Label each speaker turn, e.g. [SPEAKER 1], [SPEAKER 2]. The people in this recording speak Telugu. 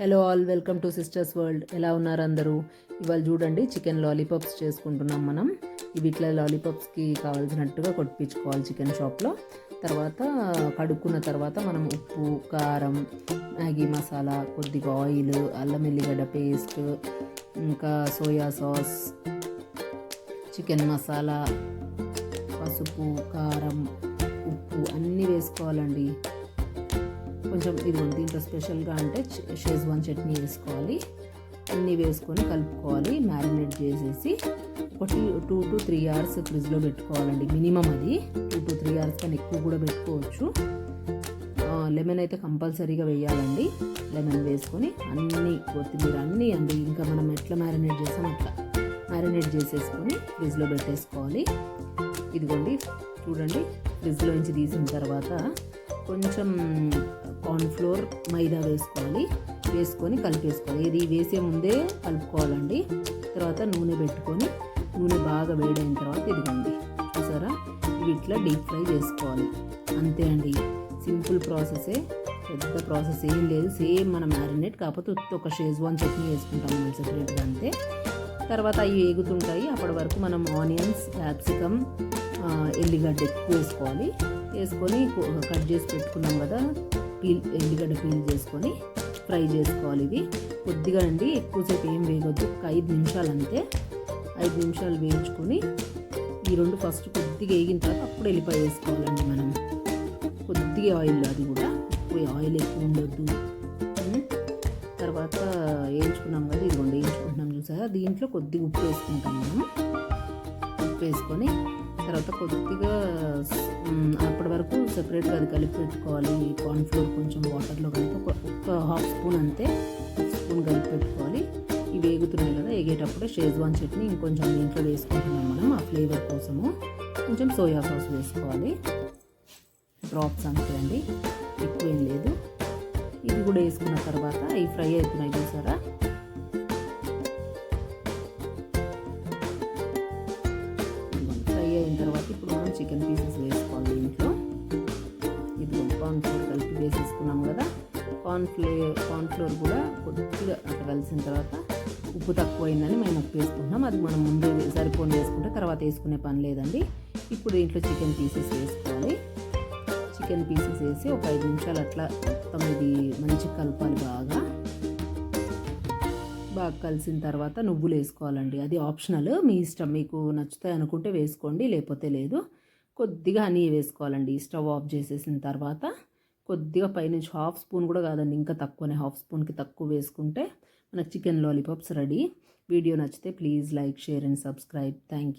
[SPEAKER 1] Hello all, welcome to sisters world. ఎలా ఉన్నారు అందరూ? ఇవాళ చూడండి, చికెన్ లాలీపాప్స్ చేసుకుంటున్నాం మనం. ఇవి ఇట్లా లాలీపాప్స్కి కావాల్సినట్టుగా కొట్టించుకోవాలి చికెన్ షాప్లో. తర్వాత కడుక్కున్న తర్వాత మనం ఉప్పు, కారం, మ్యాగీ మసాలా, కొద్దిగా ఆయిల్, అల్లం ఎల్లిగడ్డ పేస్ట్, ఇంకా సోయా సాస్, చికెన్ మసాలా, పసుపు, కారం, ఉప్పు అన్నీ వేసుకోవాలండి. కొంచెం ఇది దీంట్లో స్పెషల్గా అంటే షేజ్వాన్ చట్నీ వేసుకోవాలి. అన్నీ వేసుకొని కలుపుకోవాలి. మ్యారినేట్ చేసేసి ఒక 2 to 3 hours ఫ్రిడ్జ్లో పెట్టుకోవాలండి. మినిమం అది 2 to 3 hours కన్నా ఎక్కువ కూడా పెట్టుకోవచ్చు. లెమన్ అయితే కంపల్సరీగా వేయాలండి. లెమన్ వేసుకొని అన్నీ కొత్తిమీర అన్నీ అండి, ఇంకా మనం ఎట్లా మ్యారినేట్ చేసాం అట్లా మ్యారినేట్ చేసేసుకొని ఫ్రిడ్జ్లో పెట్టేసుకోవాలి. ఇదిగోండి చూడండి, ఫ్రిడ్జ్లో నుంచి తీసిన తర్వాత కొంచెం కార్న్ఫ్లోర్, మైదా వేసుకొని కలిపేసుకోవాలి. ఇది వేసే ముందే కలుపుకోవాలండి. తర్వాత నూనె పెట్టుకొని నూనె బాగా వేడైన తర్వాత ఇదిగోండి చూసారా, ఇవి ఇట్లా డీప్ ఫ్రై చేసుకోవాలి. అంతే అండి, సింపుల్ ప్రాసెసే, పెద్ద ప్రాసెస్ ఏం లేదు. సేమ్ మన మ్యారినేట్, కాకపోతే ఒక షేజ్వాన్ చట్నీ వేసుకుంటాం మనం సెపరేట్గా అంతే. తర్వాత అవి వేగుతుంటాయి. అప్పటి వరకు మనం ఆనియన్స్, క్యాప్సికమ్, ఎల్లిగడ్డ ఎక్కువ వేసుకొని కట్ చేసి పెట్టుకున్నాం కదా, ఎల్లిగడ్డ పీల్ చేసుకొని ఫ్రై చేసుకోవాలి. ఇది కొద్దిగా అండి, ఎక్కువసేపు ఏం వేయవద్దు, ఒక 5 నిమిషాలు అంతే. 5 నిమిషాలు వేయించుకొని ఈ రెండు ఫస్ట్ కొద్దిగా వేగిన తర్వాత అప్పుడు ఎల్లిపాయ వేసుకోవాలండి మనం. కొద్దిగా ఆయిల్, అది కూడా ఆయిల్ ఎక్కువ ఉండొద్దు. తర్వాత వేయించుకున్నాం కదా, ఇదిగోండి వేయించుకుంటున్నాం చూసారా. దీంట్లో కొద్దిగా ఉప్పు వేసుకుంటాం మనం. ఉప్పు వేసుకొని తర్వాత కొద్దిగా అప్పటి వరకు సెపరేట్గా అది కలిపి పెట్టుకోవాలి. కార్న్ఫ్లోర్ కొంచెం వాటర్లో కలిపి ఒక హాఫ్ స్పూన్ అంతే, స్పూన్ కలిపి పెట్టుకోవాలి. ఇవి వేగుతున్నాయి కదా, వేగేటప్పుడే షేజ్వాన్ చట్నీ ఇంకొంచెం దీంట్లో వేసుకుంటున్నాం మనం ఆ ఫ్లేవర్ కోసము. కొంచెం సోయా సాస్ వేసుకోవాలి, డ్రాప్స్ అంతే అండి, ఎక్కువేం లేదు. ఇది కూడా వేసుకున్న తర్వాత అవి ఫ్రై అవుతున్నాయి చూసారా. అయిన తర్వాత ఇప్పుడు మనం చికెన్ పీసెస్ వేసుకోవాలి దీంట్లో. ఇది కార్న్ఫ్లోర్ కలిపి వేసేసుకున్నాం కదా, కార్న్ఫ్లోర్ కూడా కొద్దిగా అట్లా కలిసిన తర్వాత ఉప్పు తక్కువైందని మేము ఉప్పు వేసుకుంటున్నాం. అది మనం ముందు సరిపోని వేసుకుంటే తర్వాత వేసుకునే పని లేదండి. ఇప్పుడు దీంట్లో చికెన్ పీసెస్ వేసుకోవాలి. చికెన్ పీసెస్ వేసి ఒక 5 నిమిషాలు అట్లా మొత్తం ఇది మంచిగా కలపాలి. బాగా కలిసిన తర్వాత నువ్వులు వేసుకోవాలండి. అది ఆప్షనల్, మీ ఇష్టం. మీకు నచ్చుతాయి అనుకుంటే వేసుకోండి, లేకపోతే లేదు. కొద్దిగా హనీ వేసుకోవాలండి. స్టవ్ ఆఫ్ చేసేసిన తర్వాత కొద్దిగా పైనుంచి హాఫ్ స్పూన్ కూడా కాదండి, ఇంకా తక్కువనే, హాఫ్ స్పూన్కి తక్కువ వేసుకుంటే మనకు చికెన్ లాలీపాప్స్ రెడీ. వీడియో నచ్చితే please like, share and subscribe. Thank you.